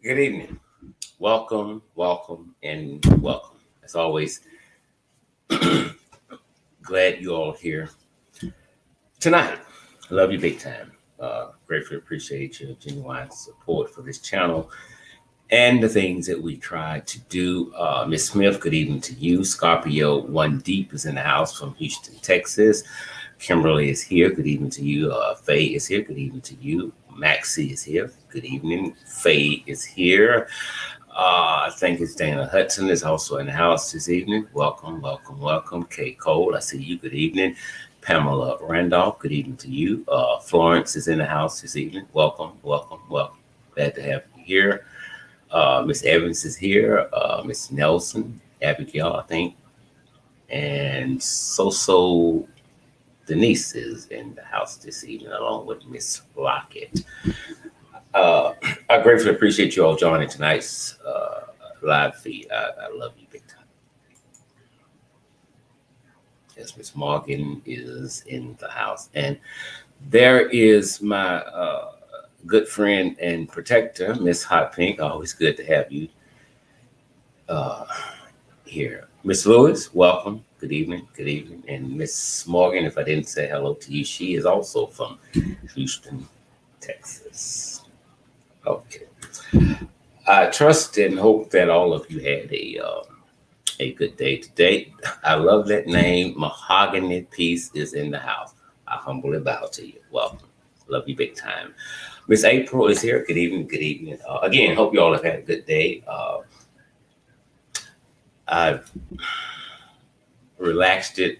Good evening. Welcome, welcome, and welcome. As always, glad you all here tonight. Love you big time. Gratefully appreciate your genuine support for this channel and the things that we try to do. Miss Smith, good evening to you. Scorpio One Deep is in the house from Houston, Texas. Kimberly is here. Good evening to you. Faye is here. Good evening to you. Maxie is here. Good evening. Faye is here. I think it's Dana Hudson is also in the house this evening. Welcome, welcome, welcome. Kay Cole, I see you. Good evening. Pamela Randolph, good evening to you. Florence is in the house this evening. Welcome, welcome, welcome. Glad to have you here. Miss Evans is here. Miss Nelson, Abigail, I think. And so Denise is in the house this evening along with Miss Lockett. I gratefully appreciate you all joining tonight's live feed. I love you big time. Yes, Miss Morgan is in the house. And there is my good friend and protector, Miss Hot Pink. Always good to have you here. Miss Lewis, welcome. Good evening. Good evening. And Miss Morgan, if I didn't say hello to you, she is also from Houston, Texas. Okay. I trust and hope that all of you had a good day today. I love that name. Mahogany Peace is in the house. I humbly bow to you. Welcome. Love you big time. Miss April is here. Good evening. Good evening. Again, hope you all have had a good day. I've relaxed a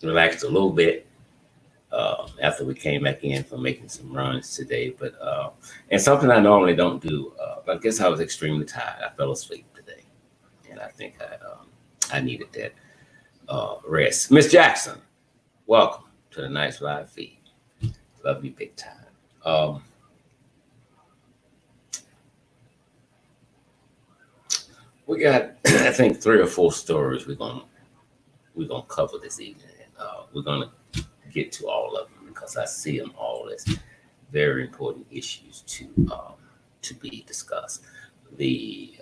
little bit after we came back in from making some runs today. But and something I normally don't do. I guess I was extremely tired. I fell asleep today, and I think I needed that rest. Miss Jackson, welcome to the nice live feed. Love you big time. We got I think 3 or 4 stories we're gonna cover this evening. We're gonna get to all of them because I see them all as very important issues to be discussed. The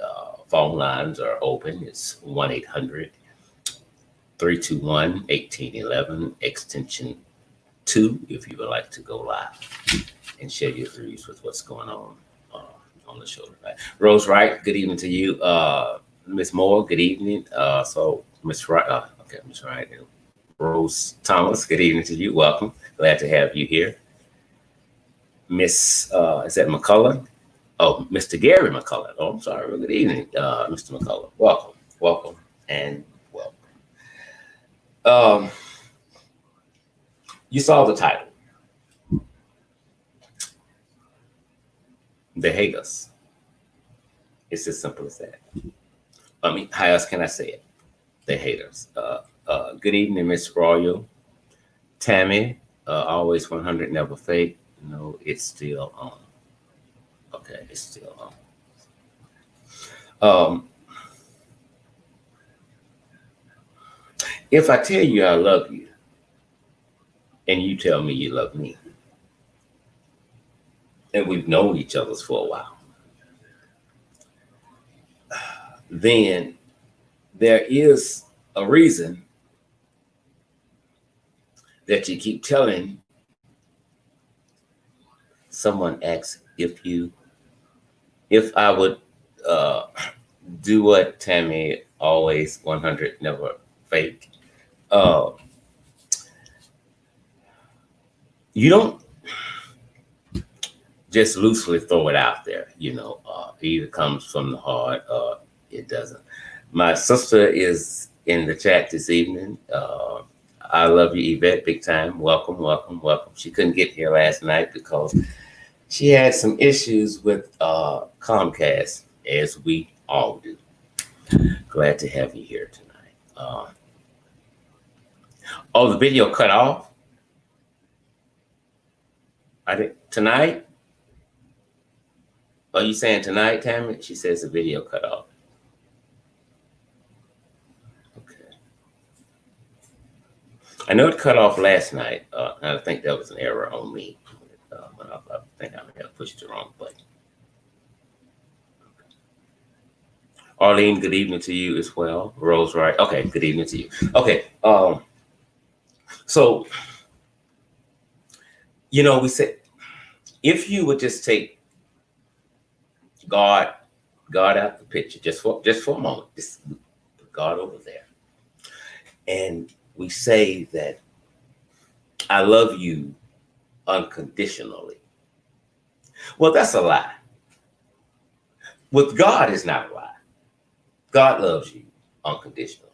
phone lines are open. It's 1-800-321-1811, extension 2, if you would like to go live and share your views with what's going on the show tonight. Rose Wright, good evening to you. Miss Moore, good evening. So Miss Wright, okay, Miss Wright. Rose Thomas, good evening to you. Welcome. Glad to have you here. Miss, is that McCullough? Oh, Mr. Gary McCullough. Oh, I'm sorry. Good evening, Mr. McCullough. Welcome, welcome, and welcome. You saw the title. They hate us. It's as simple as that. I mean, how else can I say it? They hate us. Good evening, Miss Royal. Tammy, always 100, never fake. No, it's still on. Okay, it's still on. If I tell you I love you, and you tell me you love me, and we've known each other for a while, then there is a reason that you keep telling someone asks if I would do what Tammy always 100 never fake. You don't just loosely throw it out there, it either comes from the heart or it doesn't. My sister is in the chat this evening. I love you, Yvette, big time. Welcome, welcome, welcome. She couldn't get here last night because she had some issues with Comcast, as we all do. Glad to have you here tonight. The video cut off? Tonight? Are you saying tonight, Tammy? She says the video cut off. Okay. I know it cut off last night. I think that was an error on me. I think I may have pushed the wrong button. Okay. Arlene, good evening to you as well. Rose, right? Okay, good evening to you. Okay, so we said if you would just take God, God out the picture, just for a moment, just put God over there, and we say that I love you unconditionally. Well, that's a lie. With God, it's not a lie. God loves you unconditionally.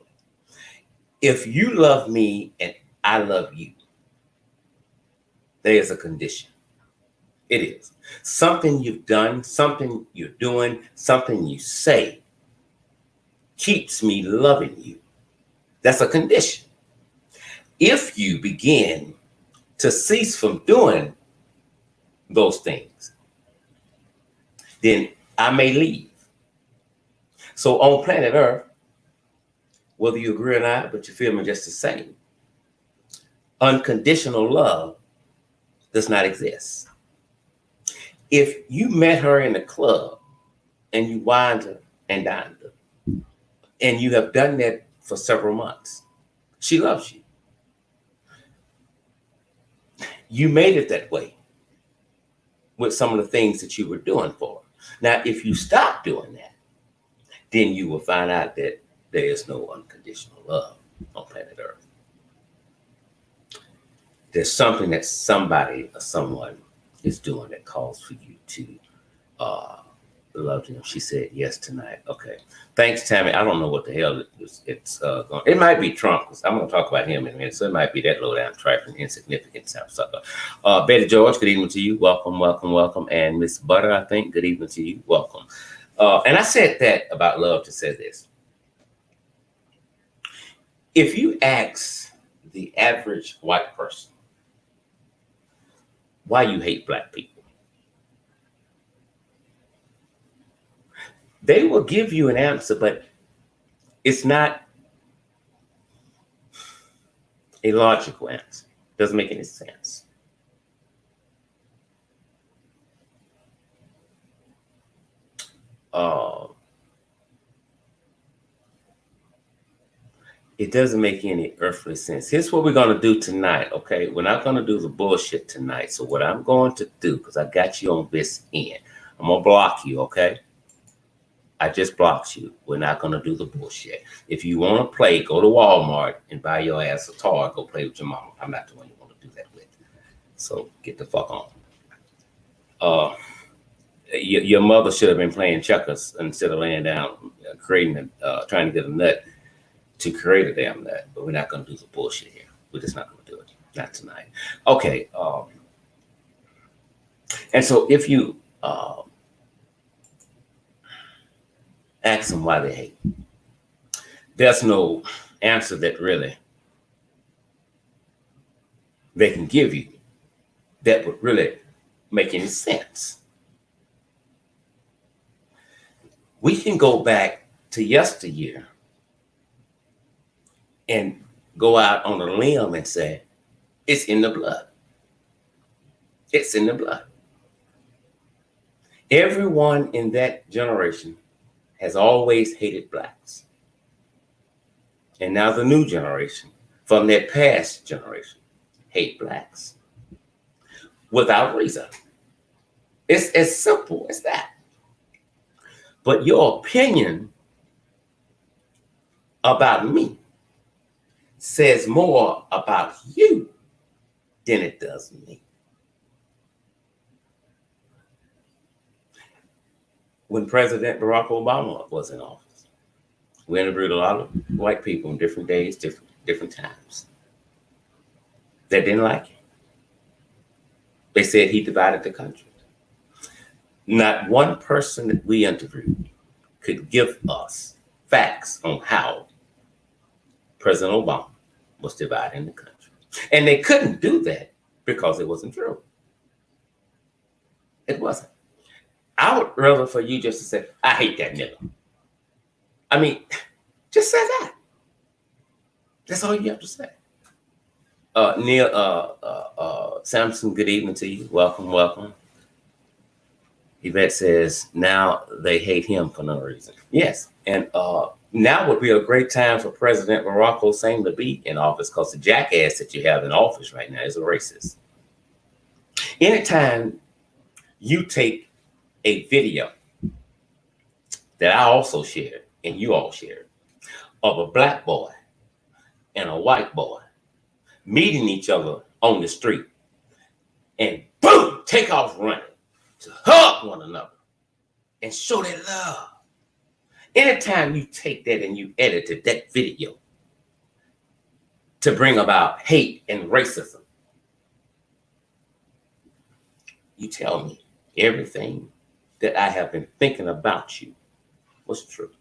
If you love me and I love you, there's a condition. It is something you've done, something you're doing, something you say keeps me loving you. That's a condition. If you begin to cease from doing those things, then I may leave. So on planet Earth, whether you agree or not, but you feel me just the same, unconditional love does not exist. If you met her in the club and you wined her and dined her, and you have done that for several months, she loves you. You made it that way with some of the things that you were doing for her. Now, if you stop doing that, then you will find out that there is no unconditional love on planet Earth. There's something that somebody or someone is doing that calls for you to love them. She said yes tonight. Okay. Thanks, Tammy. I don't know what the hell it's going. It might be Trump, because I'm going to talk about him in a minute. So it might be that low down, trifling, insignificant sucker. Betty George, good evening to you. Welcome, welcome, welcome. And Miss Butter, I think, good evening to you. Welcome. And I said that about love to say this. If you ask the average white person why you hate black people, they will give you an answer, but it's not a logical answer. Doesn't make any sense. It doesn't make any earthly sense. Here's what we're going to do tonight, okay? We're not going to do the bullshit tonight. So what I'm going to do, because I got you on this end, I'm going to block you, okay? I just blocked you. We're not going to do the bullshit. If you want to play, go to Walmart and buy your ass a toy. Go play with your mama. I'm not the one you want to do that with. So get the fuck on. Your mother should have been playing checkers instead of laying down, trying to get a nut to create a damn nut. But we're not going to do the bullshit here. We're just not going to do it. Not tonight. Okay. And so if you ask them why they hate, there's no answer that really they can give you that would really make any sense. We can go back to yesteryear and go out on a limb and say, it's in the blood. It's in the blood. Everyone in that generation has always hated blacks. And now the new generation from that past generation hate blacks without reason. It's as simple as that. But your opinion about me says more about you than it does me. When President Barack Obama was in office, we interviewed a lot of white people on different days, different times, that didn't like him. They said he divided the country. Not one person that we interviewed could give us facts on how President Obama was dividing the country. And they couldn't do that because it wasn't true. It wasn't. I would rather for you just to say, I hate that nigga. I mean, just say that. That's all you have to say. Neil Samson, good evening to you. Welcome, welcome. Yvette says now they hate him for no reason. Yes, and now would be a great time for President Barack Hussein to be in office because the jackass that you have in office right now is a racist. Anytime you take a video that I also shared and you all shared of a black boy and a white boy meeting each other on the street and boom, take off running to hug one another and show that love. Anytime you take that and you edited that video to bring about hate and racism, you tell me everything that I have been thinking about you was true.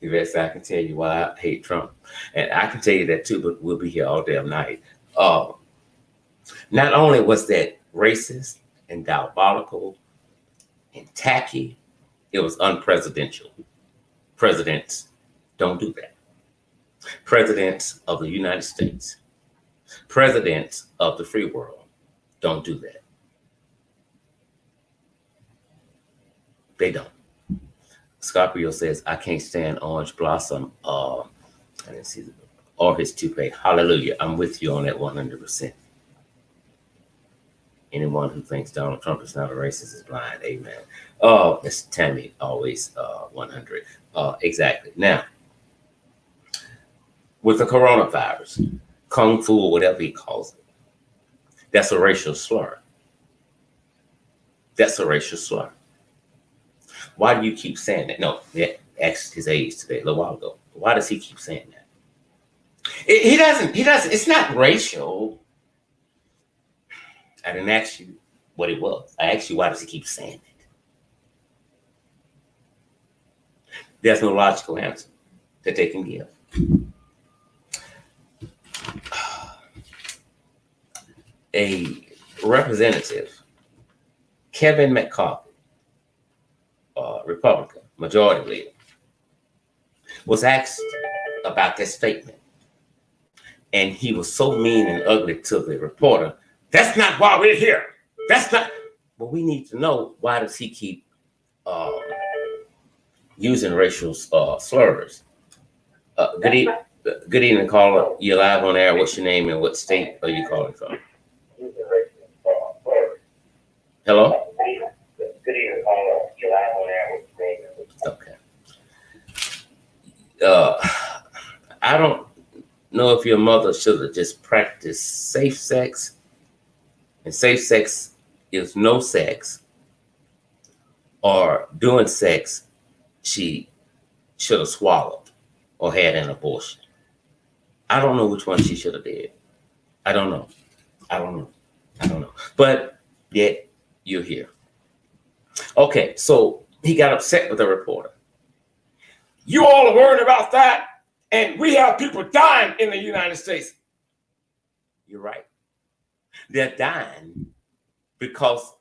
Yes, I can tell you why I hate Trump. And I can tell you that too, but we'll be here all damn night. Not only was that racist and diabolical and tacky, it was unpresidential. Presidents don't do that. Presidents of the United States, presidents of the free world don't do that. They don't. Scorpio says, I can't stand Orange Blossom. I didn't see or his toupee. Hallelujah. I'm with you on that 100%. Anyone who thinks Donald Trump is not a racist is blind. Amen. It's Tammy, always 100. Exactly. Now, with the coronavirus, Kung Fu, or whatever he calls it, that's a racial slur. That's a racial slur. Why do you keep saying that? No, I asked his age today, a little while ago. Why does he keep saying that? He doesn't. It's not racial. I didn't ask you what it was. I asked you, why does he keep saying it? There's no logical answer that they can give. A representative, Kevin McCarthy, Republican, majority leader, was asked about that statement. And he was so mean and ugly to the reporter. That's not why we're here. That's not. But we need to know, why does he keep using racial slurs? Good evening, caller. You're live on air. What's your name and what state are you calling from? Hello? Good evening, caller. You're live on air. What's your name? Okay. I don't know if your mother should have just practiced safe sex. And safe sex is no sex, or doing sex she should have swallowed or had an abortion. I don't know which one she should have did. I don't know. But yet you're here. Okay, so he got upset with the reporter. You all are worried about that, and we have people dying in the United States. You're right. They're dying because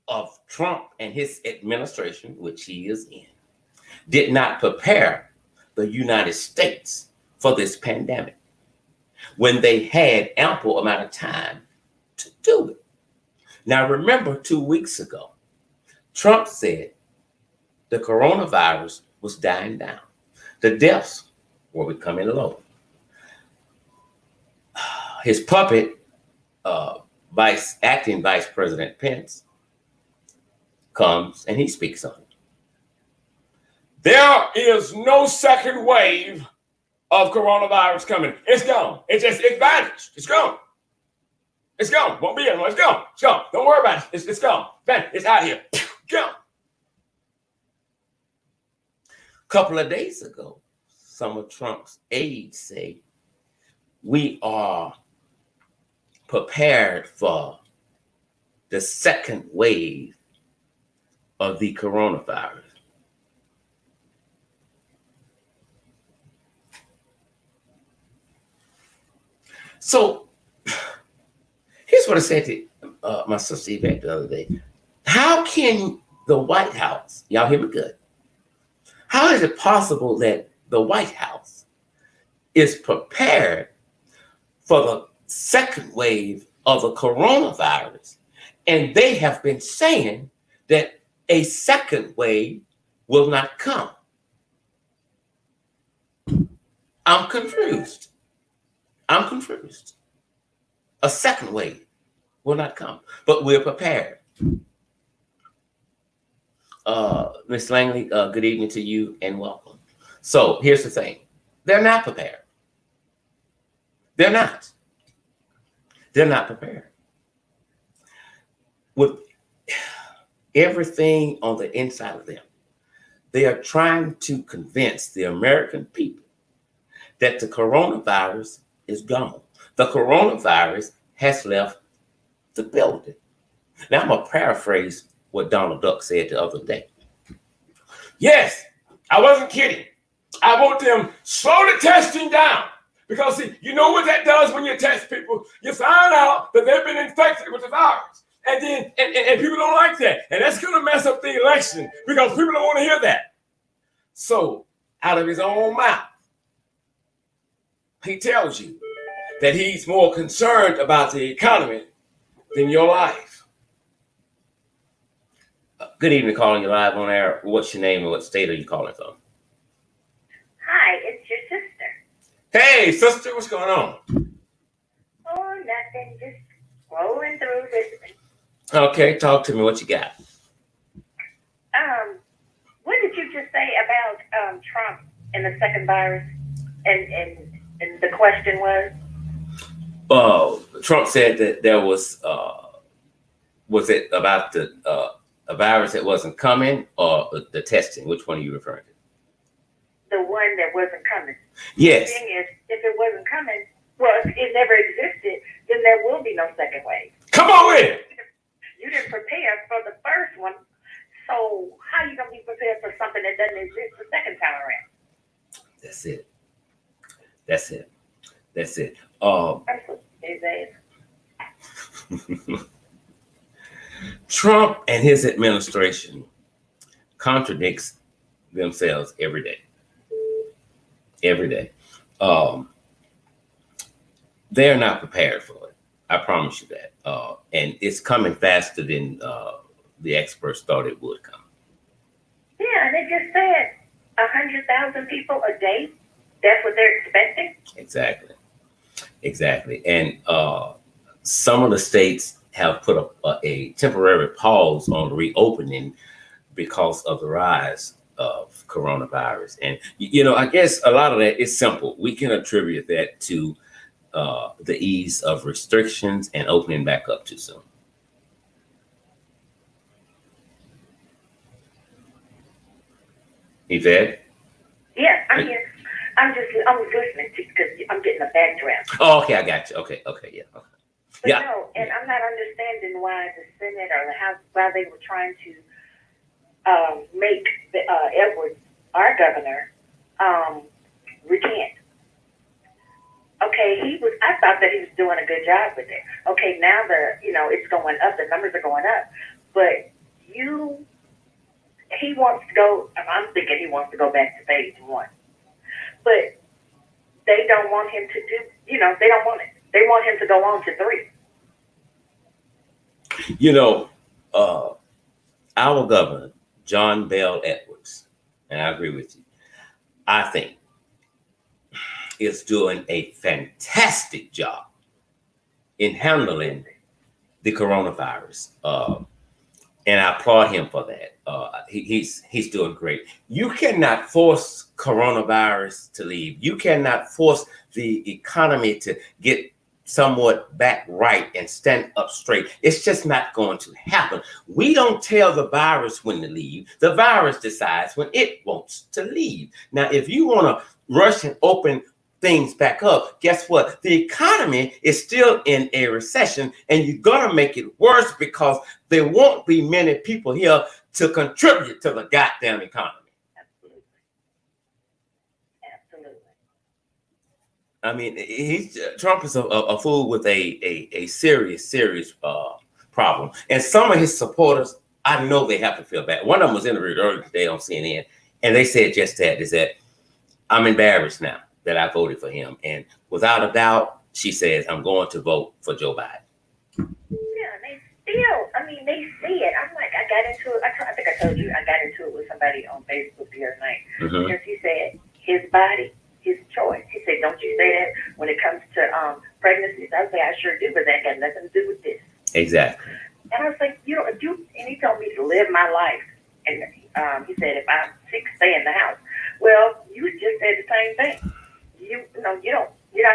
of Trump and his administration, which he is in, did not prepare the United States for this pandemic when they had ample amount of time to do it. Now, remember 2 weeks ago, Trump said the coronavirus was dying down. The deaths were becoming low. His puppet, acting Vice President Pence, comes and he speaks on it. There is no second wave of coronavirus coming. It's gone. It's vanished. It's gone. It's gone. Won't be anymore. It's gone. It's gone. Don't worry about it. It's gone. It's out here. Gone. A couple of days ago, some of Trump's aides say we are prepared for the second wave of the coronavirus. So here's what I said to my sister Yvette the other day. How can the White House, y'all hear me good? How is it possible that the White House is prepared for the second wave of the coronavirus, and they have been saying that a second wave will not come. I'm confused. I'm confused. A second wave will not come, but we're prepared. Ms. Langley, good evening to you and welcome. So here's the thing. They're not prepared. They're not. They're not prepared. With everything on the inside of them, they are trying to convince the American people that the coronavirus is gone. The coronavirus has left the building. Now I'm going to paraphrase what Donald Duck said the other day. Yes, I wasn't kidding. I want them slow the testing down. Because see, you know what that does when you test people? You find out that they've been infected with the virus. And then and people don't like that. And that's going to mess up the election because people don't want to hear that. So out of his own mouth, he tells you that he's more concerned about the economy than your life. Good evening, calling you live on air. What's your name and what state are you calling from? Hi, it's your sister. Hey, sister, what's going on? Oh, nothing. Just rolling through listening. Okay, talk to me. What you got? What did you just say about Trump and the second virus? And the question was? Trump said that there was it about a virus that wasn't coming or the testing? Which one are you referring to? The one that wasn't coming. Yes. The thing is, if it wasn't coming, well, if it never existed, then there will be no second wave. Come on with it. You didn't prepare for the first one, so how are you going to be prepared for something that doesn't exist the second time around? That's it. That's it. That's it. Trump and his administration contradicts themselves every day. Every day. They're not prepared for it. I promise you that. And it's coming faster than the experts thought it would come. Yeah, they just said 100,000 people a day. That's what they're expecting. Exactly. Exactly. And some of the states have put a temporary pause on reopening because of the rise of coronavirus. And, you know, I guess a lot of that is simple. We can attribute that to the ease of restrictions and opening back up too soon. Yvette? Yeah, I'm here. I was listening to you because I'm getting a background. Oh, okay, I got you. Okay, yeah. Okay. But yeah. No, and I'm not understanding why the Senate or the House, why they were trying to make Edwards, our governor, recant. Okay, I thought that he was doing a good job with it. Okay, now it's going up, the numbers are going up, but he wants to go, I'm thinking he wants to go back to phase one. But they don't want him to do, they don't want it. They want him to go on to 3. You know, our governor, John Bell Edwards, and I agree with you, I think is doing a fantastic job in handling the coronavirus. And I applaud him for that. He's doing great. You cannot force coronavirus to leave. You cannot force the economy to get somewhat back right and stand up straight. It's just not going to happen. We don't tell the virus when to leave. The virus decides when it wants to leave. Now, if you want to rush and open things back up, guess what? The economy is still in a recession, and you're going to make it worse because there won't be many people here to contribute to the goddamn economy. I mean, Trump is a fool with a serious problem. And some of his supporters, I know they have to feel bad. One of them was interviewed earlier today on CNN, and they said just that, is that I'm embarrassed now that I voted for him. And without a doubt, she says, I'm going to vote for Joe Biden. Yeah, they still, I mean, they see it. I'm like, I got into it. I think I told you, I got into it with somebody on Facebook the other night. Mm-hmm. Because he said, his body, his choice. He said, don't you say that when it comes to pregnancies. I was like, I sure do, but that got nothing to do with this. Exactly. And I was like, and he told me to live my life. And he said, if I'm sick, stay in the house. Well, you just said the same thing. You're not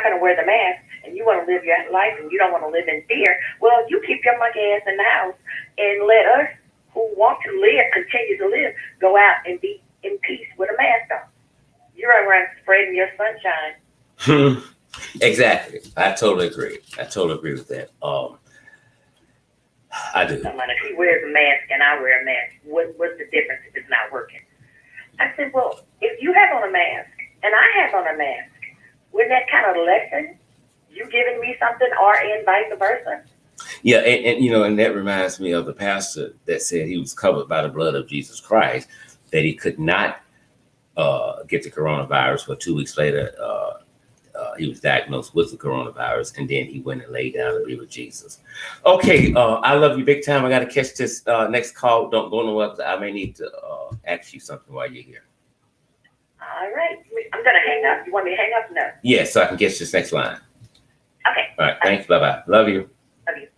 going to wear the mask, and you want to live your life, and you don't want to live in fear. Well, you keep your monkey ass in the house and let us who want to live, continue to live, go out and be in peace with a mask on. You're around spreading your sunshine. Exactly. I totally agree. With that. I do. If he wears a mask and I wear a mask, what's the difference if it's not working? I said, well, if you have on a mask and I have on a mask, wouldn't that kind of lessen you giving me something, or and vice versa? Yeah, and that reminds me of the pastor that said he was covered by the blood of Jesus Christ, that he could not get the coronavirus, but 2 weeks later he was diagnosed with the coronavirus, and then he went and laid down to be with Jesus. Okay, I love you big time. I got to catch this next call. Don't go nowhere, because I may need to ask you something while you're here. All right. I'm going to hang up. You want me to hang up? No. Yes, so I can catch this next line. Okay. All right, thanks. Bye-bye. Love you. Love you.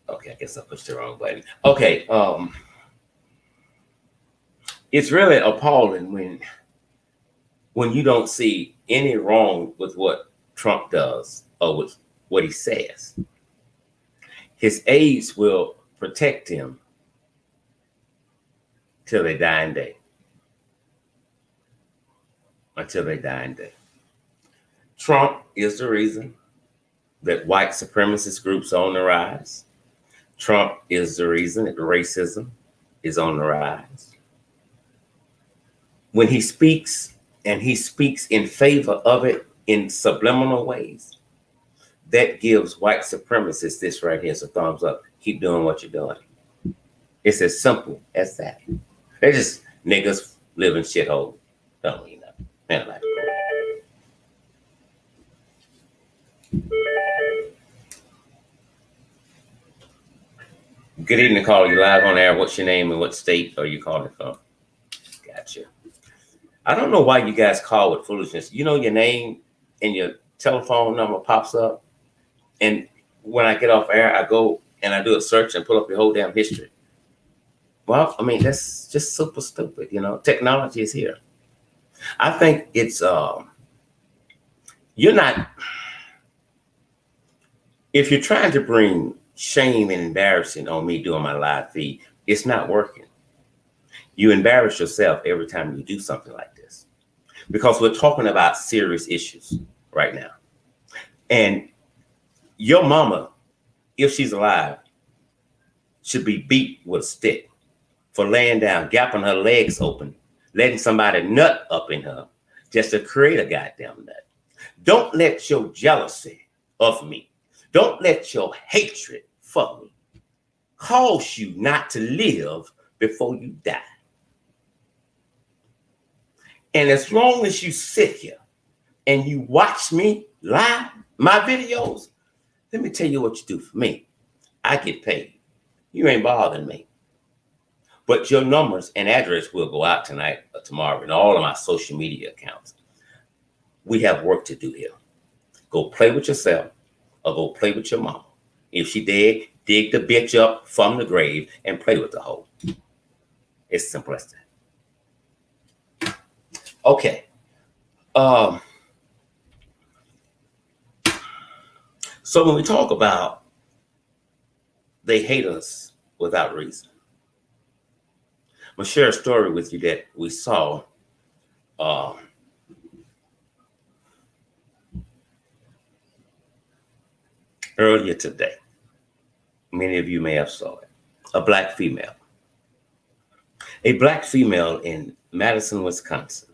Okay, I guess I pushed the wrong button. Okay, it's really appalling when you don't see any wrong with what Trump does or with what he says. His aides will protect him till they die in day. Until they die in day. Trump is the reason that white supremacist groups are on the rise. Trump is the reason that racism is on the rise. When he speaks, and he speaks in favor of it in subliminal ways, that gives white supremacists this right here. So thumbs up. Keep doing what you're doing. It's as simple as that. They're just niggas live in shithole. Don't mean nothing. Man, like, good evening, caller. You live on air. What's your name and what state are you calling from? Gotcha. I don't know why you guys call with foolishness. You know, your name and your telephone number pops up, and when I get off air, I go and I do a search and pull up your whole damn history. Well, I mean, that's just super stupid. You know, technology is here. I think it's you're not. If you're trying to bring shame and embarrassing on me doing my live feed, it's not working. You embarrass yourself every time you do something like this, because we're talking about serious issues right now. And your mama, if she's alive, should be beat with a stick for laying down, gapping her legs open, letting somebody nut up in her just to create a goddamn nut. Don't let your jealousy of me, don't let your hatred for me cause you not to live before you die. And as long as you sit here and you watch me live, my videos, let me tell you what you do for me. I get paid. You ain't bothering me. But your numbers and address will go out tonight or tomorrow in all of my social media accounts. We have work to do here. Go play with yourself or go play with your mama. If she dead, dig the bitch up from the grave and play with the hoe. It's simple as that. Okay. So when we talk about they hate us without reason, I'm going to share a story with you that we saw earlier today. Many of you may have saw it. A black female. A black female in Madison, Wisconsin,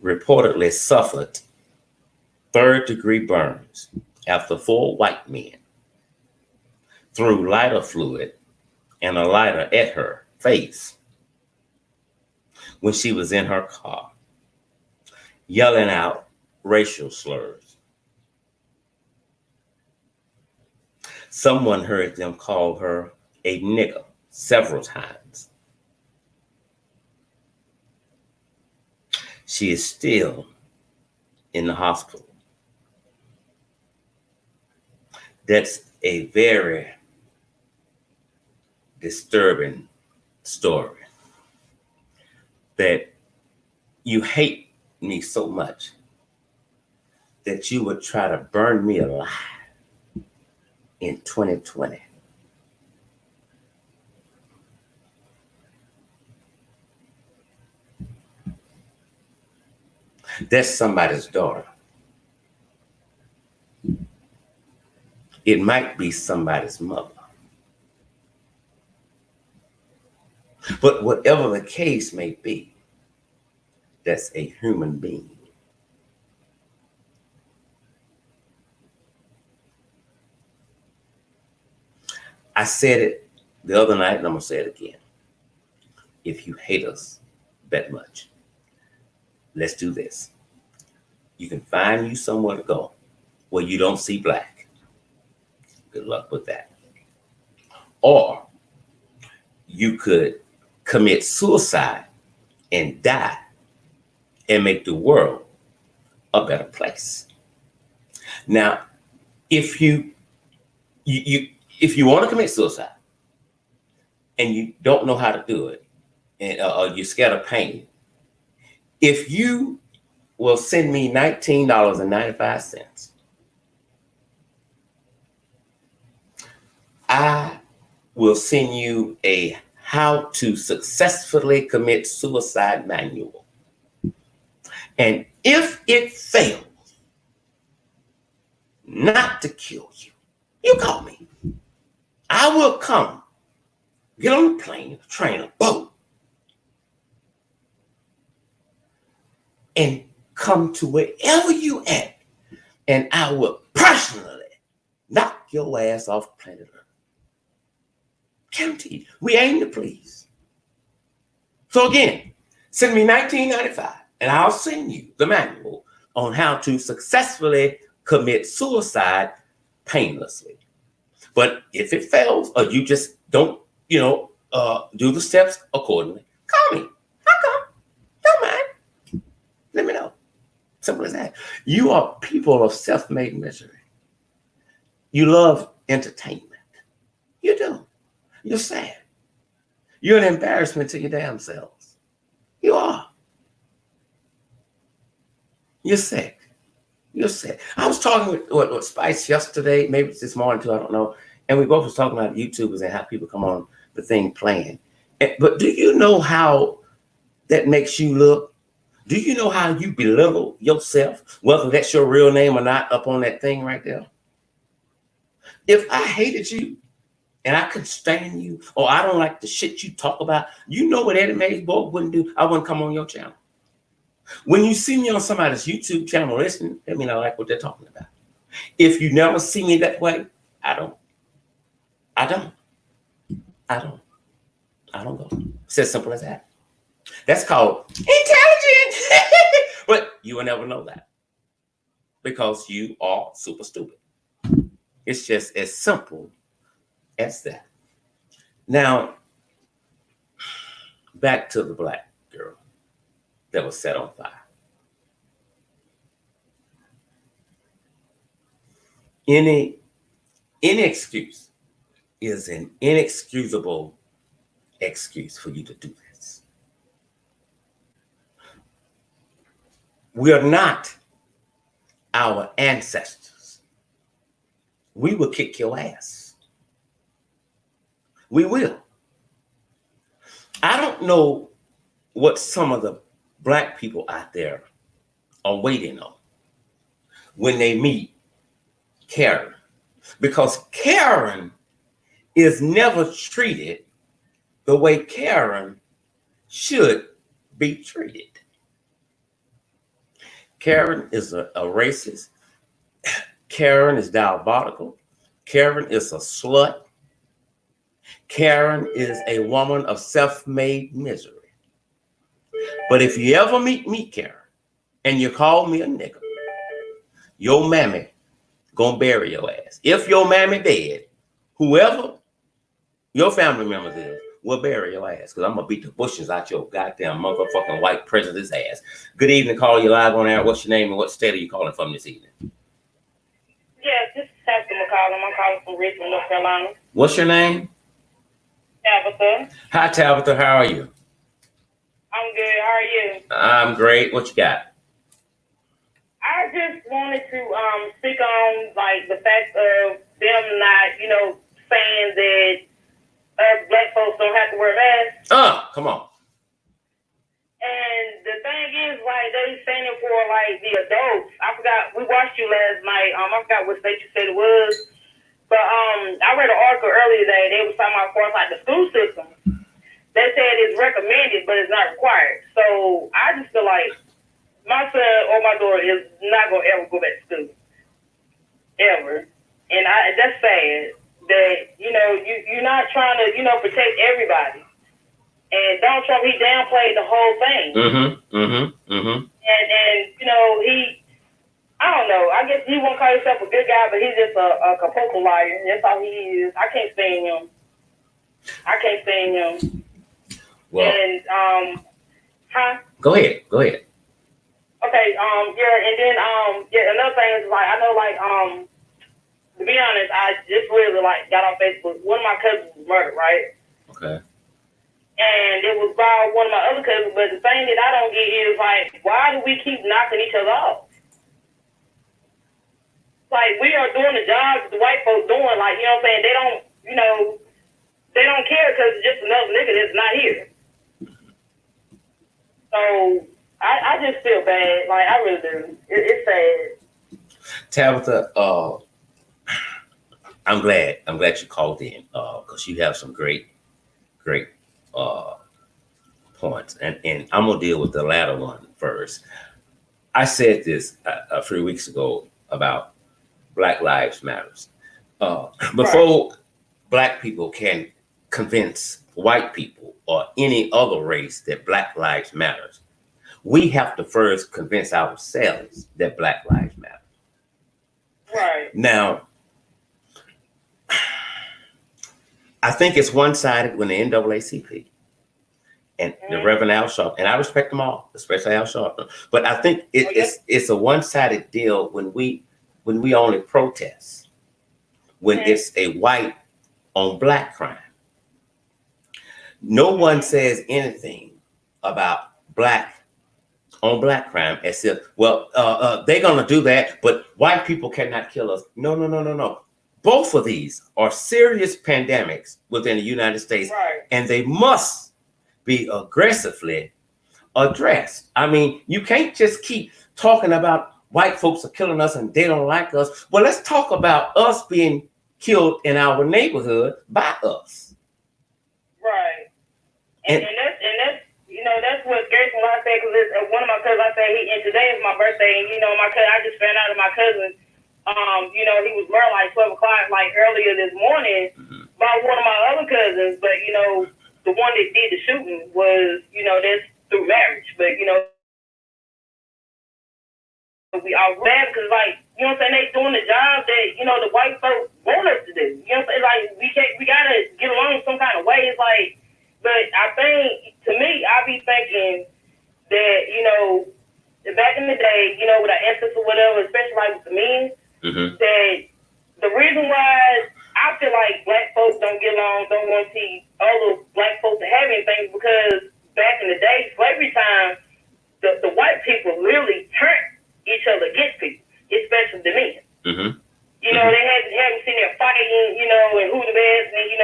reportedly suffered third-degree burns after 4 white men threw lighter fluid and a lighter at her face when she was in her car yelling out racial slurs. Someone heard them call her a nigger several times. She is still in the hospital. That's a very disturbing story. That you hate me so much that you would try to burn me alive in 2020. That's somebody's daughter. It might be somebody's mother. But whatever the case may be, that's a human being. I said it the other night, and I'm going to say it again. If you hate us that much, let's do this. You can find you somewhere to go where you don't see black. Good luck with that. Or you could commit suicide and die and make the world a better place. Now, if you want to commit suicide and you don't know how to do it, and or you're scared of pain, if you will send me $19.95, I will send you a how to successfully commit suicide manual. And if it fails not to kill you, you call me. I will come, get on the plane, train, a boat, and come to wherever you at, and I will personally knock your ass off planet Earth. Guaranteed. We aim to please. So again, send me $19.95, and I'll send you the manual on how to successfully commit suicide painlessly. But if it fails, or you just don't, do the steps accordingly, call me. I'll come. Don't mind. Let me know. Simple as that. You are people of self-made misery. You love entertainment. You do. You're sad. You're an embarrassment to your damn selves. You are. You're sick. You're sick. I was talking with Spice yesterday, maybe it's this morning too, I don't know. And we both was talking about YouTubers and how people come on the thing playing. But do you know how that makes you look? Do you know how you belittle yourself, whether that's your real name or not, up on that thing right there? If I hated you and I couldn't stand you, or I don't like the shit you talk about, you know what Eddie Mays boy wouldn't do? I wouldn't come on your channel. When you see me on somebody's YouTube channel listening, that means I like what they're talking about. If you never see me that way, I don't go. It's as simple as that. That's called intelligent. But you will never know that because you are super stupid. It's just as simple as that. Now, back to the black girl that was set on fire. Any excuse is an inexcusable excuse for you to do this. We are not our ancestors. We will kick your ass. We will. I don't know what some of the black people out there are waiting on when they meet Karen, because Karen is never treated the way Karen should be treated. Karen is a racist. Karen is diabolical. Karen is a slut. Karen is a woman of self-made misery. But if you ever meet Karen, and you call me a nigga, your mammy gonna bury your ass. If your mammy dead, whoever your family members is will bury your ass. Because I'm gonna beat the bushes out your goddamn motherfucking white president's ass. Good evening, call you live on air. What's your name and what state are you calling from this evening? Yes, this is Pastor McCollum. I'm calling from Richmond, North Carolina. What's your name? Tabatha. Hi, Tabatha. How are you? I'm good. How are you? I'm great. What you got? I just wanted to speak on like the fact of them not, saying that us black folks don't have to wear masks. Come on. And the thing is, like, they saying it for like the adults. I forgot. We watched you last night. I forgot what state you said it was. But I read an article earlier today. They was talking about, of course, like the school system. They said it's recommended, but it's not required. So I just feel like my son or my daughter is not gonna ever go back to school, ever. And that's sad that you're not trying to protect everybody. And Donald Trump, he downplayed the whole thing. And he, I don't know. I guess he won't call himself a good guy, but he's just a compulsive liar. That's all he is. I can't stand him. Well, and Go ahead. Okay, and then another thing is like I know to be honest, I just really got on Facebook. One of my cousins was murdered, right? Okay. And it was by one of my other cousins, but the thing that I don't get is like, why do we keep knocking each other off? Like, we are doing the jobs that the white folks doing, like, you know what I'm saying? They don't care because it's just another nigga that's not here. So I just feel bad. Like, I really do. It's sad. Tabatha, I'm glad you called in because you have some great points, and I'm gonna deal with the latter one first. I said this a few weeks ago about Black Lives Matters. Before Black people can convince white people or any other race that Black Lives Matters, we have to first convince ourselves that Black Lives Matter. Right. Now, I think it's one-sided when the NAACP and the Reverend Al Sharpton, and I respect them all, especially Al Sharpton, but I think it's a one-sided deal when we only protest when it's a white on Black crime. No one says anything about Black on Black crime as if, they're gonna do that, but white people cannot kill us. No. Both of these are serious pandemics within the United States, and they must be aggressively addressed. I mean, you can't just keep talking about white folks are killing us and they don't like us. Well, let's talk about us being killed in our neighborhood by us. Right. And that's what scares me when I say, because one of my cousins, and today is my birthday, and my cousin, I just found out that my cousin, he was murdered like 12 o'clock, like earlier this morning by one of my other cousins, but the one that did the shooting was, that's through marriage, but we all mad because, like, they doing the job that, the white folks want us to do. You know what I'm saying? Like, we gotta get along some kind of way. It's like, but I think, to me, I be thinking that, back in the day, with our ancestors or whatever, especially like with the men, that the reason why I feel like Black folks don't get along, don't want to see other Black folks to have anything, because back in the day, slavery time, the white people really turned each other against people, especially the men. They hadn't seen their fighting, and who the best, and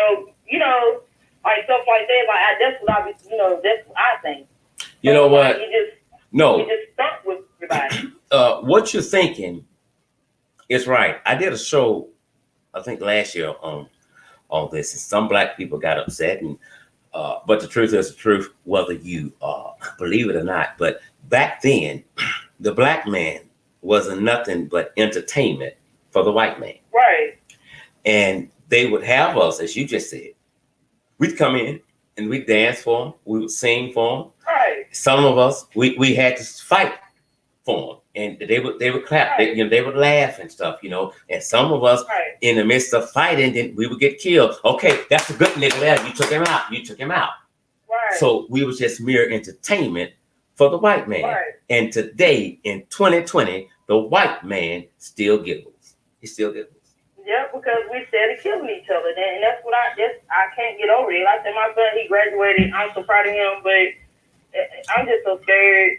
like stuff like that. Like that's what I think. You know what? You just stuck with everybody. What you're thinking is right. I did a show, I think last year on this, and some Black people got upset, and but the truth is the truth, whether you believe it or not. But back then, the Black man wasn't nothing but entertainment for the white man. Right. And they would have us, as you just said, we'd come in and we'd dance for them, we would sing for them. Right. Some of us, we had to fight for them, and they would clap, Right. they would laugh and stuff, and some of us Right. in the midst of fighting, then we would get killed. Okay, that's a good nigga there. You took him out. Right. So we was just mere entertainment for the white man. Right. And today in 2020, the white man still giggles. He still giggles. Yeah, because we started killing each other, and that's what I can't get over it. Like I said, my son, he graduated. I'm so proud of him, but I'm just so scared.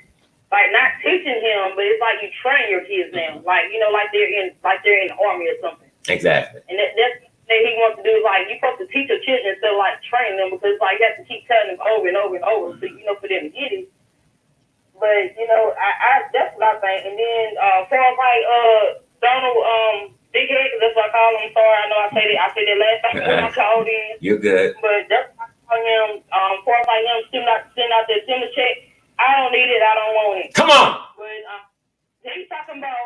Like, not teaching him, but it's like you train your kids now. Like, like they're in the army or something. Exactly. And that's what he wants to do. Is like, you're supposed to teach your children instead of like training them, because like you have to keep telling them over and over and over, so for them to get it. But I that's what I think. And then for like Donald Big Head, because that's what I call him. Sorry, I know I said that last time when I called in. You're good. But that's what I call him. For like him sending out that stimulus check. I don't need it. I don't want it. Come on. But he's talking about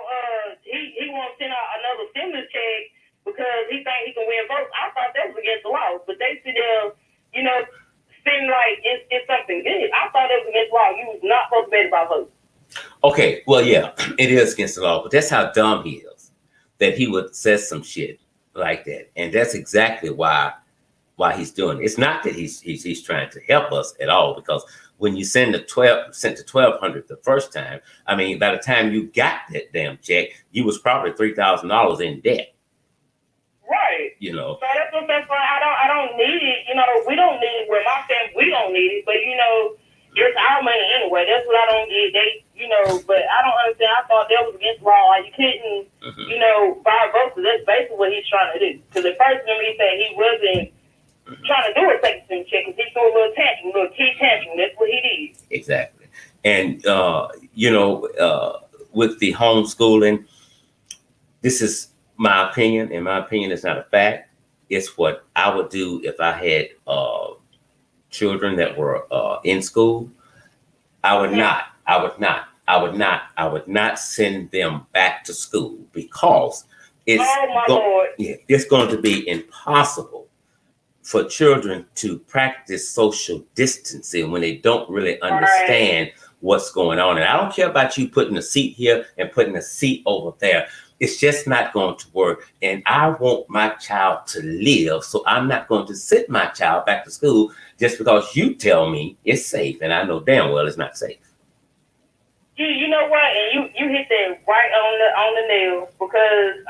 he wants to send out another stimulus check because he thinks he can win votes. I thought that was against the law, but they sit there, spend like it's something good. I thought it was against the law. You was not supposed to bet about votes. Okay, well, yeah, it is against the law, but that's how dumb he is, that he would say some shit like that, and that's exactly why he's doing it. It's not that he's trying to help us at all, because when you sent to 1,200 the first time, I mean, by the time you got that damn check, you was probably $3,000 in debt. Right. So that's why I don't need it. We don't need it. Well, my family, we don't need it. But it's our money anyway. That's what I don't get. But I don't understand. I thought that was against the law. Like, you couldn't, buy votes. That's basically what he's trying to do. Because at first, he said he wasn't trying to do a second check, because he threw a little tantrum, a little key tantrum. That's what he did. Exactly. And with the homeschooling, this is my opinion, and my opinion is not a fact. It's what I would do if I had children that were in school. I would not send them back to school, because it's going to be impossible for children to practice social distancing when they don't really understand what's going on. And I don't care about you putting a seat here and putting a seat over there. It's just not going to work. And I want my child to live, so I'm not going to send my child back to school just because you tell me it's safe, and I know damn well it's not safe. You know what? And you hit that right on the nail, because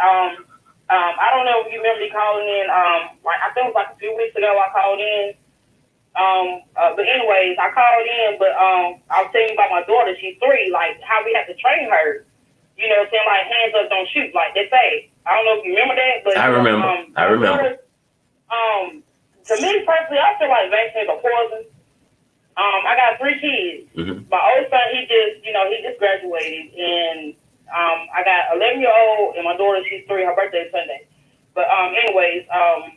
I don't know if you remember me calling in. I think it was like a few weeks ago I called in. But anyways, I called in. But I was telling you about my daughter. She's 3. Like, how we have to train her. Saying like hands up, don't shoot. Like they say. I don't know if you remember that. But I remember. To me personally, I feel like vaccines are poison. I got 3 kids. Mm-hmm. My oldest son, he just graduated, and I got 11-year-old, and my daughter, she's 3. Her birthday is Sunday. But anyways, I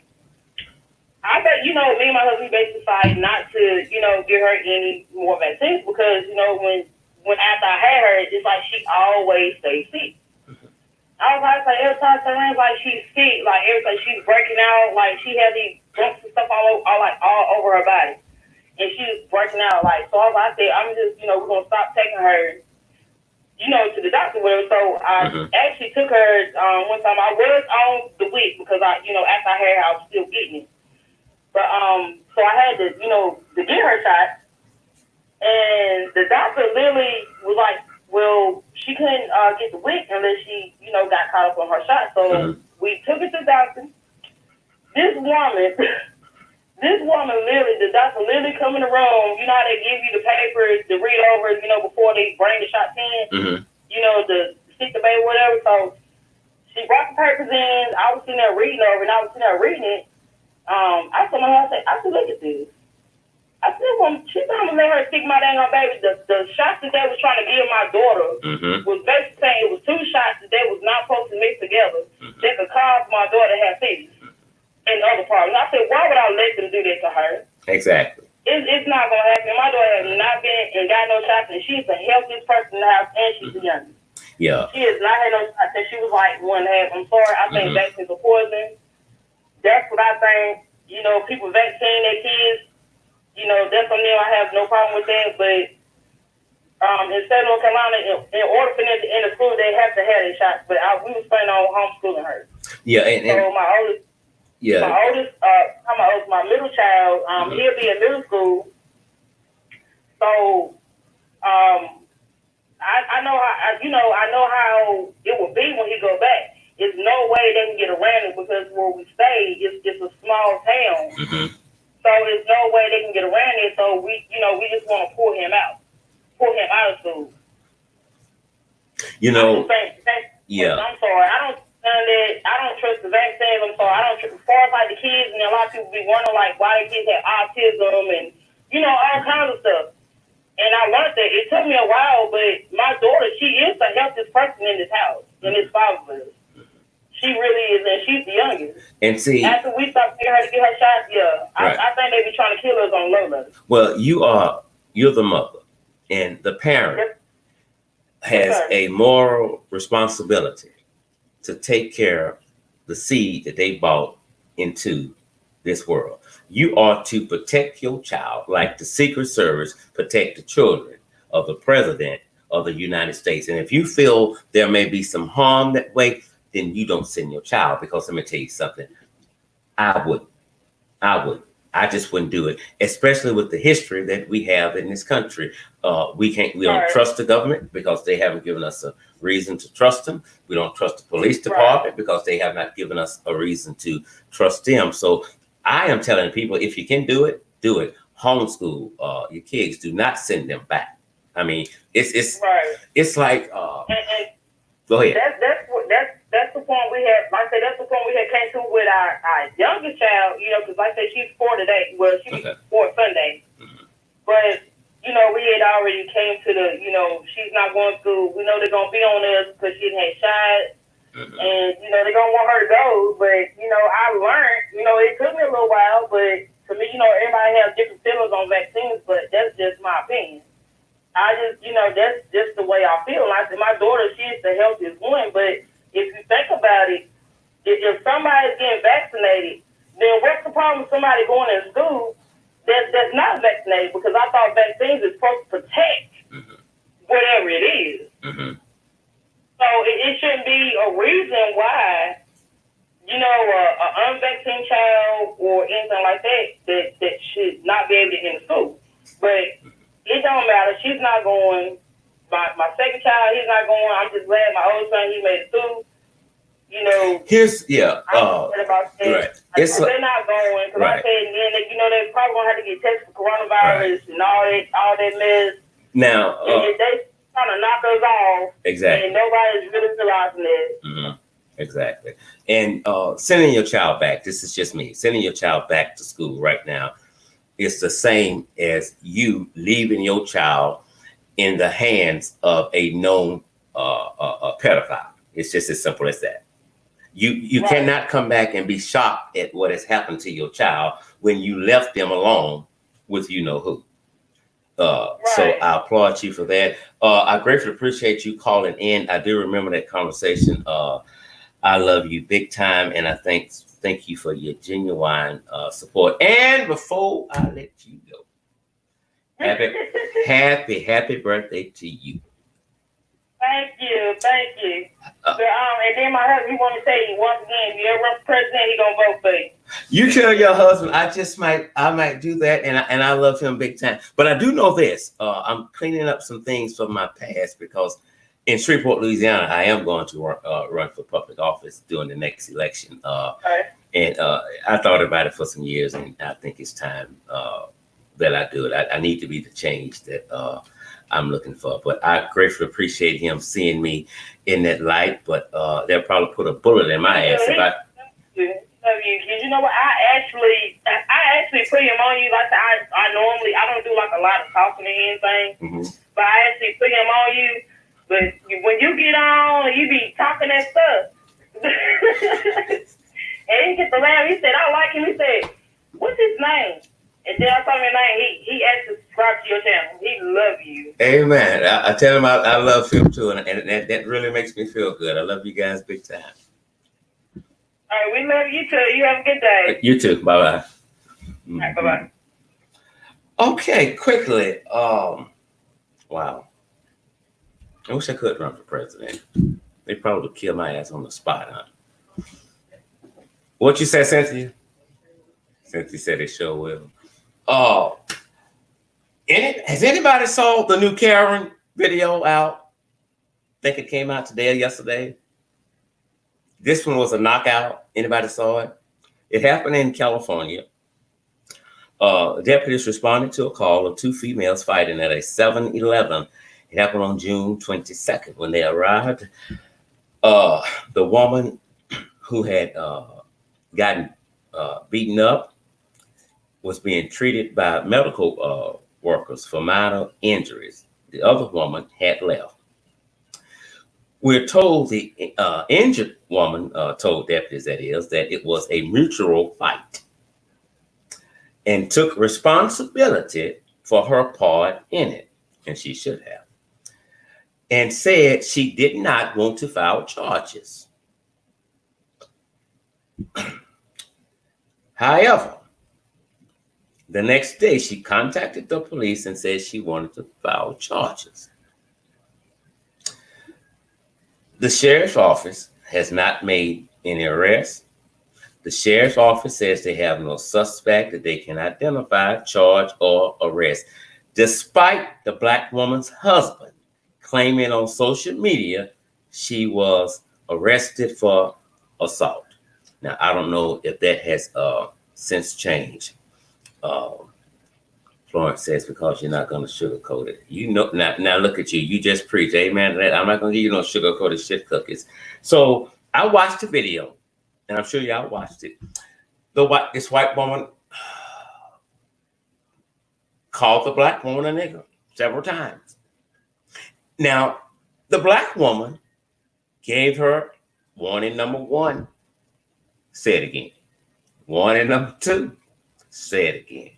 bet me and my husband basically decided not to give her any more vaccines, because when after I had her, it's like she always stays sick. I was like, every time I turn like she's sick, like every time she's breaking out, like she has these bumps and stuff all over her body. And she was breaking out, like, so I said, I'm just, we're going to stop taking her, to the doctor with her. So I actually took her one time. I was on the WIC, because after I had her, I was still getting it. But, so I had to, to get her shot. And the doctor literally was like, well, she couldn't get the WIC unless she, got caught up on her shot. So we took it to the doctor. This woman literally, the doctor literally come in the room. You know how they give you the papers to read over, before they bring the shots in, to stick the baby, whatever. So she brought the papers in. I was sitting there reading over, and I was sitting there reading it. I told her, I said, look at this. I said, well, she's going to let her stick my dang on baby. The shots that they was trying to give my daughter was basically saying it was 2 shots that they was not supposed to mix together that could cause my daughter to have seizures and other problems. I said, why would I let them do that to her? Exactly. It's not going to happen. My daughter has not been and got no shots, and she's the healthiest person in the house, and she's the youngest. Yeah. She has not had no shots since she was like 1.5. I'm sorry. I think vaccines are poison. That's what I think. People vaccine their kids. That's on them. I have no problem with that. But in North Carolina, in order for them to enter school, they have to have their shots. But we was planning on homeschooling her. Yeah, and so my middle child, he'll be in middle school. So, I know how it will be when he go back. There's no way they can get around it because where we stay, it's a small town. Mm-hmm. So there's no way they can get around it. So we just want to pull him out of school. Yeah. I'm sorry. I don't trust the vaccines. I'm sorry. I don't trust, as far as like the kids, and a lot of people be wondering like why the kids have autism and all kinds of stuff. And I learned that. It took me a while, but my daughter, she is the healthiest person in this house, in this 5 of us. She really is, and she's the youngest. And see, after we stopped getting her to get her shots, right. I think they be trying to kill us on low level. Well, you're the mother, and the parent has a moral responsibility to take care of the seed that they brought into this world. You are to protect your child like the Secret Service protect the children of the President of the United States. And if you feel there may be some harm that way, then you don't send your child, because let me tell you something. I would. I just wouldn't do it, especially with the history that we have in this country. We don't trust the government because they haven't given us a reason to trust them. We don't trust the police department because they have not given us a reason to trust them. So I am telling people, if you can do it, do it. Homeschool your kids. Do not send them back. I mean, it's like go ahead. That's the point we had. Like I said, that's the point we had came to with our youngest child. Because like I said, she's 4 today. Well, she'll be 4 Sunday. Mm-hmm. But we had already came to the. She's not going to school. We know they're gonna be on us because she didn't have shots. Mm-hmm. And they're gonna want her to go. But I learned. It took me a little while, but to me, everybody has different feelings on vaccines. But that's just my opinion. I just, that's just the way I feel. Like my daughter, she's the healthiest one, but if you think about it, if somebody's getting vaccinated, then what's the problem with somebody going to school that's not vaccinated? Because I thought vaccines is supposed to protect whatever it is. Mm-hmm. So it shouldn't be a reason why, an unvaccinated child or anything like that should not be able to enter school. But it don't matter. She's not going. My second child, he's not going. I'm just glad my oldest son, he made it through. Right. They're not going because I said then they're probably gonna have to get tested for coronavirus and all that mess. Now they trying to knock us off. Exactly. And nobody's really realizing that. Mm-hmm. Exactly. And sending your child back. This is just me. Sending your child back to school right now. It's the same as you leaving your child in the hands of a known pedophile. It's just as simple as that. You cannot come back and be shocked at what has happened to your child when you left them alone with who. So I applaud you for that. I greatly appreciate you calling in. I do remember that conversation. I love you big time, and I thank you for your genuine support. And before I let you go, happy birthday to you. Thank you. And then my husband, he want to tell you once again, if you ever run for president, he gonna vote for you. You tell your husband. I might do that, and I love him big time. But I do know this: I'm cleaning up some things from my past because in Shreveport, Louisiana, I am going to run for public office during the next election. And I thought about it for some years, and I think it's time that I do it. I need to be the change that I'm looking for. But I greatly appreciate him seeing me in that light. But they'll probably put a bullet in my ass if I. You know what? I actually put him on you. Like I normally don't do like a lot of talking or anything, but I actually put him on you. But when you get on, you be talking that stuff. And he gets the laugh. He said, I like him. He said, what's his name? And then I told him his name. He actually subscribed to your channel. He love you. Amen. I tell him I love him too. And that really makes me feel good. I love you guys big time. All right. We love you too. You have a good day. You too. Bye-bye. All right. Bye-bye. Okay. Quickly. Wow. I wish I could run for president. They probably would kill my ass on the spot, huh? What you said, Cynthia? Cynthia said it sure will. Oh, has anybody saw the new Karen video out? Think it came out today or yesterday. This one was a knockout. Anybody saw it? It happened in California. Deputies responded to a call of two females fighting at a 7-Eleven. It happened on June 22nd. When they arrived, the woman who had gotten beaten up was being treated by medical workers for minor injuries. The other woman had left. We're told the injured woman told deputies that it was a mutual fight and took responsibility for her part in it, and she should have, and said she did not want to file charges. However, the next day she contacted the police and said she wanted to file charges. The sheriff's office has not made any arrests. The sheriff's office says they have no suspect that they can identify, charge, or arrest, despite the black woman's husband claiming on social media she was arrested for assault. Now, I don't know if that has since changed. Florence says, because you're not going to sugarcoat it. You know, now look at you. You just preach. Amen to that. I'm not going to give you no sugarcoated shit cookies. So I watched the video, and I'm sure y'all watched it. This white woman called the black woman a nigger several times. Now, the black woman gave her warning number 1. Say it again. Warning number 2. Say it again.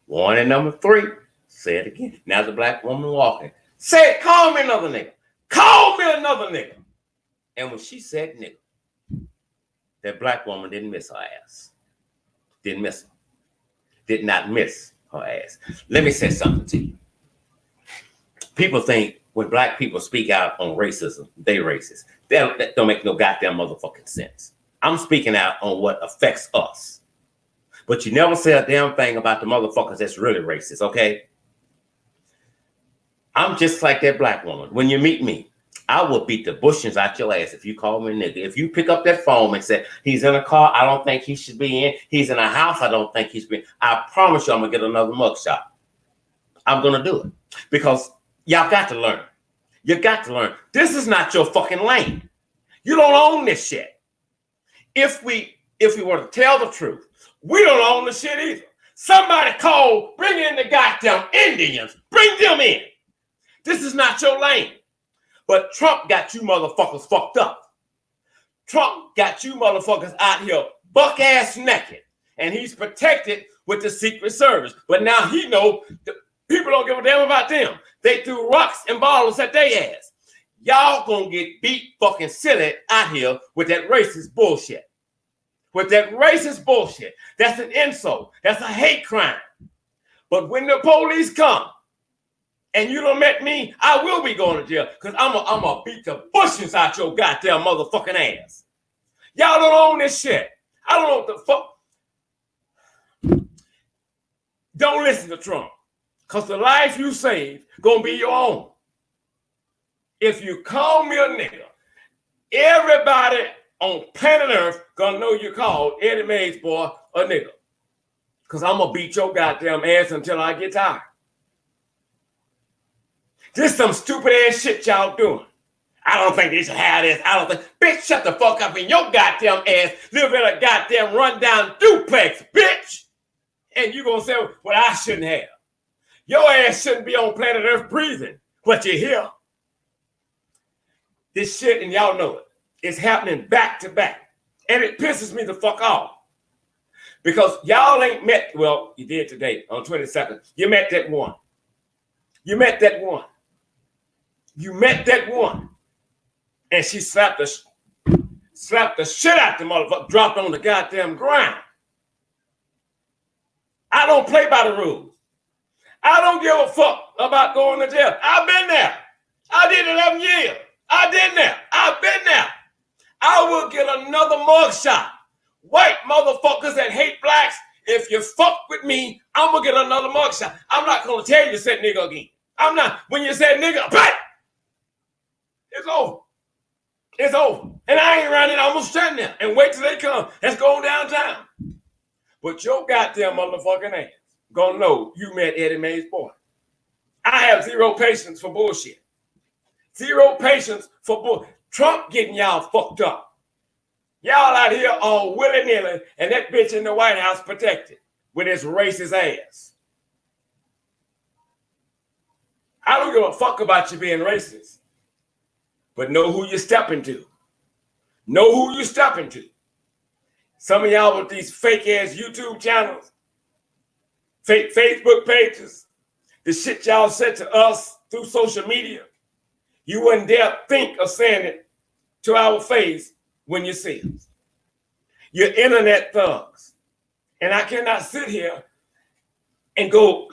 Warning number 3. Say it again. Now the black woman walking. Say it. Call me another nigga. Call me another nigga. And when she said nigga, that black woman didn't miss her ass. Didn't miss her. Did not miss her ass. Let me say something to you. People think when black people speak out on racism, they racist. That don't make no goddamn motherfucking sense. I'm speaking out on what affects us. But you never say a damn thing about the motherfuckers that's really racist, okay? I'm just like that black woman. When you meet me, I will beat the bushings out your ass if you call me a nigga. If you pick up that phone and say, he's in a car I don't think he should be in. He's in a house I don't think he should be in. I promise you I'm going to get another mugshot. I'm going to do it. Because y'all got to learn. You got to learn. This is not your fucking lane. You don't own this shit. If we were to tell the truth, we don't own the shit either. Somebody call, bring in the goddamn Indians. Bring them in. This is not your lane. But Trump got you motherfuckers fucked up. Trump got you motherfuckers out here buck ass naked. And he's protected with the Secret Service. But now he know the people don't give a damn about them. They threw rocks and bottles at their ass. Y'all gonna get beat fucking silly out here with that racist bullshit. With that racist bullshit. That's an insult. That's a hate crime. But when the police come and you done met me, I will be going to jail because I'm gonna beat the bushings out your goddamn motherfucking ass. Y'all don't own this shit. I don't know what the fuck. Don't listen to Trump because the life you save gonna be your own. If you call me a nigga, everybody on planet Earth gonna know you called Eddie Mays boy a nigga. Cause I'm gonna beat your goddamn ass until I get tired. This some stupid ass shit y'all doing. I don't think they should have this. I don't think, bitch, shut the fuck up in your goddamn ass. Live in a goddamn rundown duplex, bitch. And you gonna say, well, I shouldn't have. Your ass shouldn't be on planet Earth breathing, but you're here. This shit, and y'all know it. It's happening back to back. And it pisses me the fuck off. Because y'all ain't met, well, you did today on 22nd. You met that one. You met that one. You met that one. And she slapped the shit out the motherfucker, dropped on the goddamn ground. I don't play by the rules. I don't give a fuck about going to jail. I've been there. I did 11 years. I did there. I've been there. I will get another mugshot. White motherfuckers that hate blacks, if you fuck with me, I'm going to get another mugshot. I'm not going to tell you to say nigga again. I'm not. When you say nigga, bang! It's over. It's over. And I ain't around it. I'm going to stand there and wait till they come. Let's go downtown. But your goddamn motherfucking ass gonna know you met Eddie Mae's boy. I have zero patience for bullshit. Zero patience for bull. Trump getting y'all fucked up. Y'all out here all willy-nilly and that bitch in the White House protected with his racist ass. I don't give a fuck about you being racist. But know who you're stepping to. Know who you're stepping to. Some of y'all with these fake-ass YouTube channels, fake Facebook pages, the shit y'all said to us through social media, you wouldn't dare think of saying it to our face when you see it. You're internet thugs. And I cannot sit here and go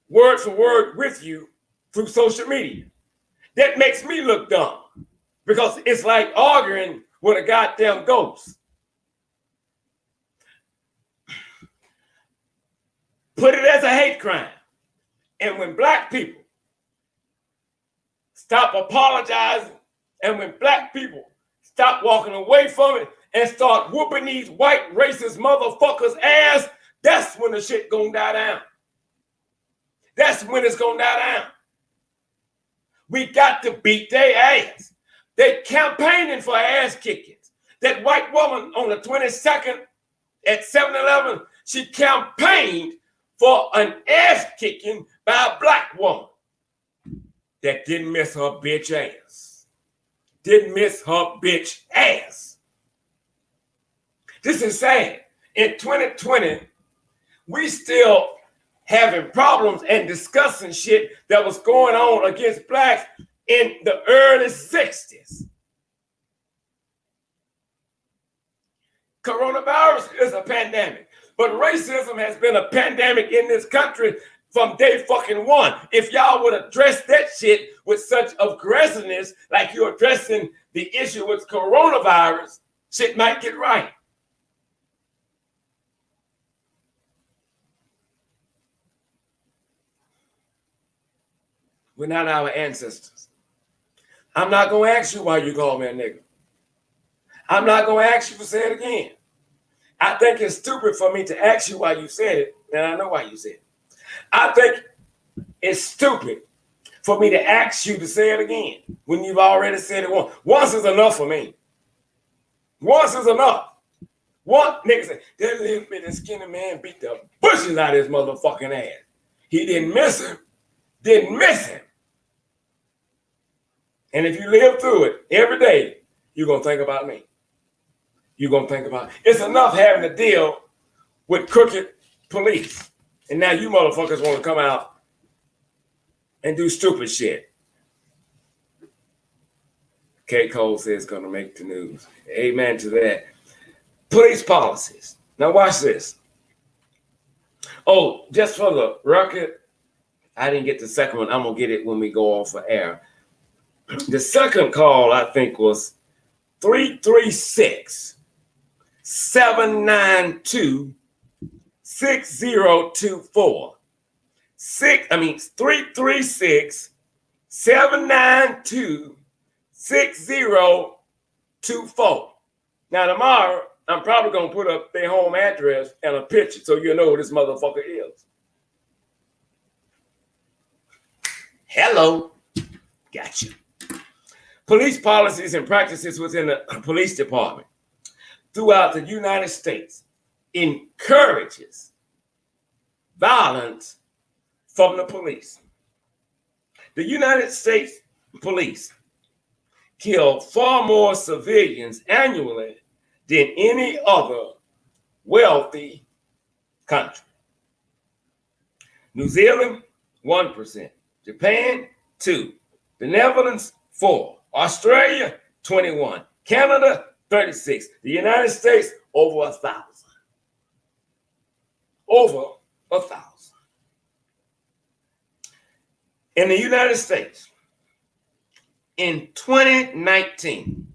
word for word with you through social media. That makes me look dumb because it's like arguing with a goddamn ghost. Put it as a hate crime. And when black people stop apologizing, and when black people stop walking away from it and start whooping these white racist motherfuckers' ass, that's when the shit gonna die down. That's when it's gonna die down. We got to beat their ass. They campaigning for ass kickings. That white woman on the 22nd at 7-Eleven, she campaigned for an ass kicking by a black woman that didn't miss her bitch ass. Didn't miss her bitch ass. This is sad. In 2020, we still having problems and discussing shit that was going on against blacks in the early 60s. Coronavirus is a pandemic, but racism has been a pandemic in this country from day fucking one. If y'all would address that shit with such aggressiveness like you're addressing the issue with coronavirus, shit might get right. We're not our ancestors. I'm not going to ask you why you call me a nigga. I'm not going to ask you to say it again. I think it's stupid for me to ask you why you said it, and I know why you said it. I think it's stupid for me to ask you to say it again when you've already said it once. Once is enough for me. Once is enough. One nigga said, that little bit of skinny man beat the bushes out of his motherfucking ass. He didn't miss him. Didn't miss him. And if you live through it every day, you're going to think about me. You're going to think about it. It's enough having to deal with crooked police. And now you motherfuckers want to come out and do stupid shit. K. Cole says it's going to make the news. Amen to that. Police policies. Now watch this. Oh, just for the record, I didn't get the second one. I'm going to get it when we go off of air. The second call, I think, was 336-792-6024. 336-792-6024. Now, tomorrow, I'm probably going to put up their home address and a picture so you'll know who this motherfucker is. Hello. Gotcha. Police policies and practices within the police department throughout the United States encourages violence from the police. The United States police kill far more civilians annually than any other wealthy country. New Zealand, 1%. Japan, 2%. The Netherlands, 4%. Australia, 21%. Canada, 36%. The United States, over 1,000. Over 1,000. In the United States, in 2019,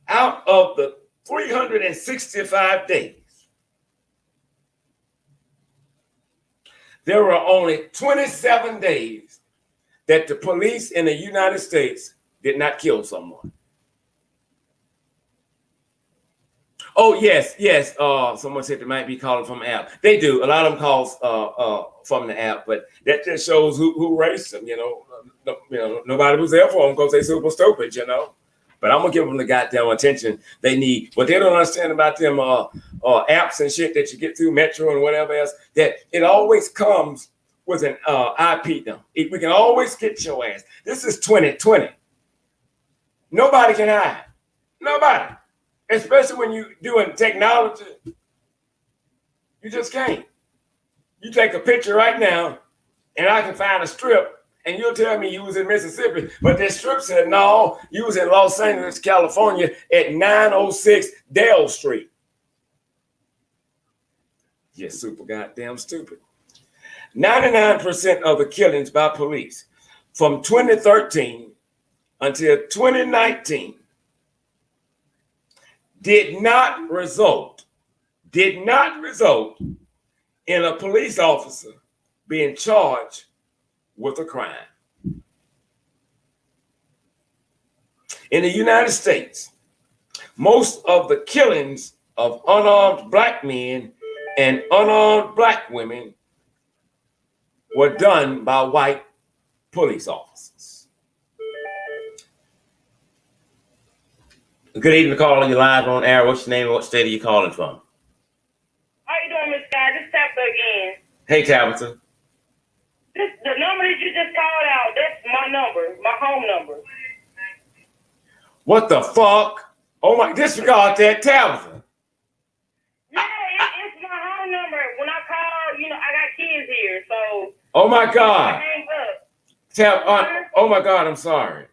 out of the 365 days, there were only 27 days that the police in the United States did not kill someone. Oh, yes. Someone said they might be calling from the app. They do. A lot of them calls from the app, but that just shows who raced them, nobody was there for them because they super stupid, But I'm gonna give them the goddamn attention they need. What they don't understand about them apps and shit that you get through Metro and whatever else, that it always comes with an IP number. We can always get your ass. This is 2020. Nobody can hide. Nobody. Especially when you're doing technology. You just can't. You take a picture right now, and I can find a strip, and you'll tell me you was in Mississippi, but this strip said, no, you was in Los Angeles, California at 906 Dale Street. You're super goddamn stupid. 99% of the killings by police from 2013 until 2019 did not result in a police officer being charged with a crime. In the United States, most of the killings of unarmed black men and unarmed black women were done by white police officers. Good evening, caller. You're live on air. What's your name and what state are you calling from? How you doing, Miss Guy? This is Tabatha again. Hey, Tabatha. The number that you just called out, that's my number, my home number. What the fuck? Oh my, disregard that, Tabatha. Yeah, it's my home number. When I call, I got kids here, so. Oh my God. I hang up. Oh my God, I'm sorry.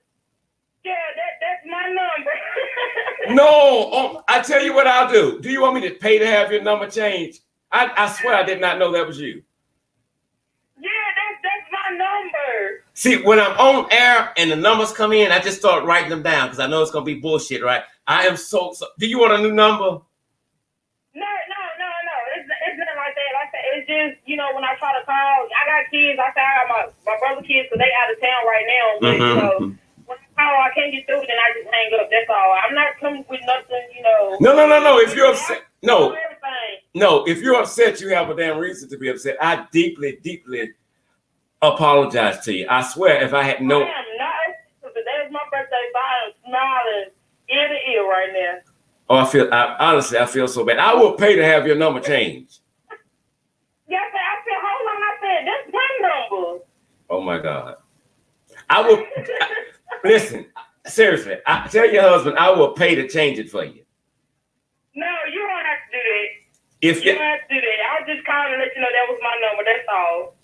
Yeah, that's my number. No, I tell you what I'll do. Do you want me to pay to have your number changed? I swear I did not know that was you. Yeah, that's my number. See, when I'm on air and the numbers come in, I just start writing them down because I know it's going to be bullshit, right? I am so. Do you want a new number? No. It's nothing like that. Like I said, it's just, when I try to call, I got kids. I got my brother's kids, so they out of town right now. But, when I call, I can't get through, then I just hang up. That's all. I'm not coming with nothing, No. If you're upset, no. If you're upset, you have a damn reason to be upset. I deeply apologize to you. I swear, if I had no. I am not. Today's my birthday, so I am smiling ear to ear right now. Oh, honestly, I feel so bad. I will pay to have your number changed. Yeah, I said, hold on. I said, that's my number. Oh my God. I will. Listen, seriously, I tell your husband I will pay to change it for you. No, you don't have to do that. You don't have to do that. I was just calling to let you know that was my number. That's all.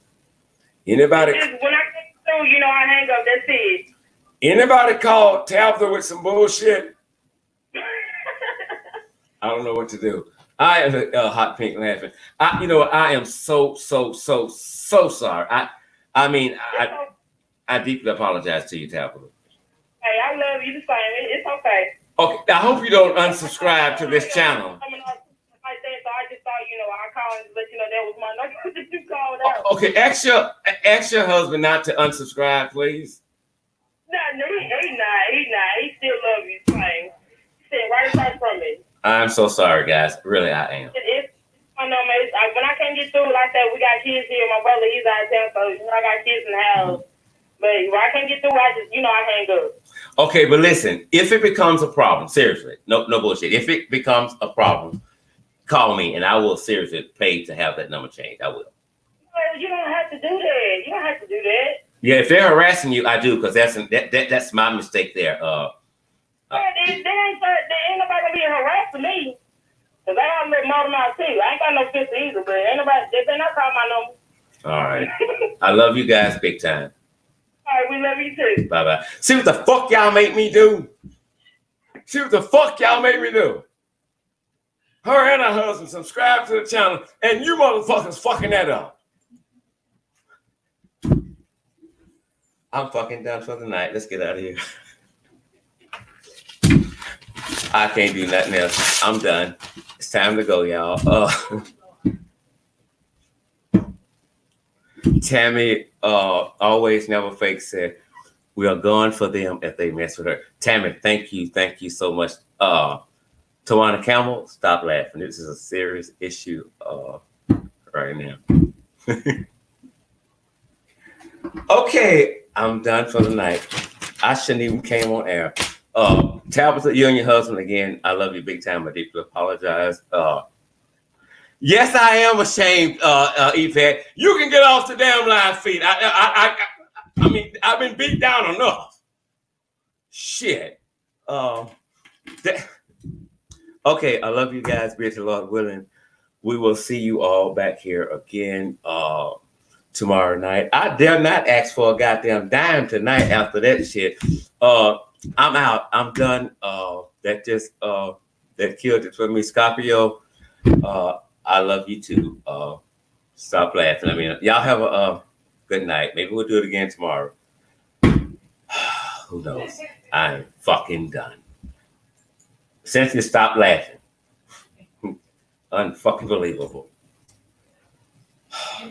Anybody? Just, when I get through, I hang up. That's it. Anybody call Tabatha with some bullshit? I don't know what to do. I am hot pink laughing. I am so sorry. I deeply apologize to you, Tabatha. Hey, I love you the same. It's okay. Okay, I hope you don't unsubscribe to this channel. So I just thought, I called and let you know that was my number that you called out. Okay, ask your husband not to unsubscribe, please. No, he's not. He still loves you the same. He said right across from me. I'm so sorry, guys. Really, I am. It's my number. When I can't get through, like I said, we got kids here. My brother, he's out of town, so I got kids in the house. But when I can't get through, I just, I hang up. Okay, but listen, if it becomes a problem, seriously, no bullshit. If it becomes a problem, call me and I will seriously pay to have that number changed. I will. No, you don't have to do that. You don't have to do that. Yeah, if they're harassing you, I do, because that's my mistake there. There ain't nobody gonna be harassing me. Cause I got a little more than my too. I ain't got no sister either, but ain't nobody, they better not call my number. All right. I love you guys big time. All right, we love you too. Bye-bye. See what the fuck y'all make me do? Her and her husband subscribe to the channel, and you motherfuckers fucking that up. I'm fucking done for the night. Let's get out of here. I can't do nothing else. I'm done. It's time to go, y'all. Tammy, always never fake said, we are going for them if they mess with her. Tammy, thank you so much. Tawana Campbell, stop laughing. This is a serious issue right now. Okay, I'm done for the night. I shouldn't even came on air. Tabatha, you and your husband again. I love you big time. I deeply apologize. Yes, I am ashamed, Yvette. You can get off the damn line feet. I mean, I've been beat down enough. Shit. Okay, I love you guys. Be it the Lord willing. We will see you all back here again tomorrow night. I dare not ask for a goddamn dime tonight after that shit. I'm out. I'm done. That killed it for me. Scorpio, I love you too. Stop laughing. I mean, y'all have a good night. Maybe we'll do it again tomorrow. Who knows? I'm fucking done. Cynthia, stop laughing. Unfucking believable.